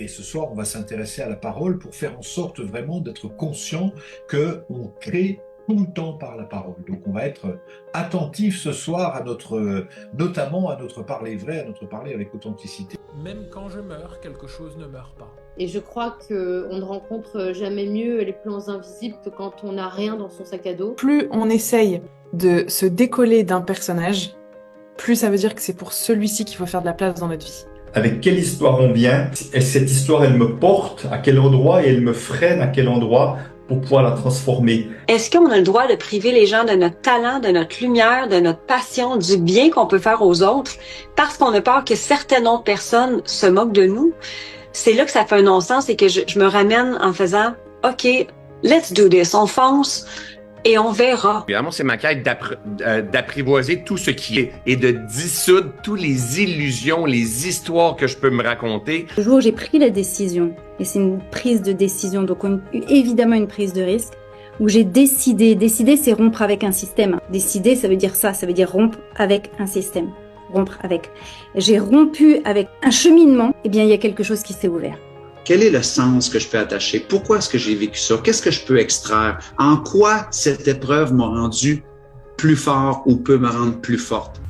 ce soir, on va s'intéresser à la parole pour faire en sorte vraiment d'être conscient qu'on crée tout le temps par la parole. Donc on va être attentif ce soir à notamment à notre parler vrai, à notre parler avec authenticité. Même quand je meurs, quelque chose ne meurt pas. Et je crois qu'on ne rencontre jamais mieux les plans invisibles que quand on n'a rien dans son sac à dos. Plus on essaye de se décoller d'un personnage, plus ça veut dire que c'est pour celui-ci qu'il faut faire de la place dans notre vie. Avec quelle histoire on vient, et cette histoire, elle me porte à quel endroit et elle me freine à quel endroit pour pouvoir la transformer. Est-ce qu'on a le droit de priver les gens de notre talent, de notre lumière, de notre passion, du bien qu'on peut faire aux autres, parce qu'on a peur que certaines autres personnes se moquent de nous? C'est là que ça fait un non-sens et que je me ramène en faisant « OK, let's do this », on fonce et on verra. Évidemment, c'est ma quête d'apprivoiser tout ce qui est et de dissoudre toutes les illusions, les histoires que je peux me raconter. Le jour où j'ai pris la décision, et c'est une prise de décision, donc évidemment une prise de risque, où j'ai décidé, c'est rompre avec un système. Décider, ça veut dire ça veut dire rompre avec un système. Rompre avec. J'ai rompu avec un cheminement, eh bien il y a quelque chose qui s'est ouvert. Quel est le sens que je peux attacher? Pourquoi est-ce que j'ai vécu ça? Qu'est-ce que je peux extraire? En quoi cette épreuve m'a rendu plus fort ou peut me rendre plus forte?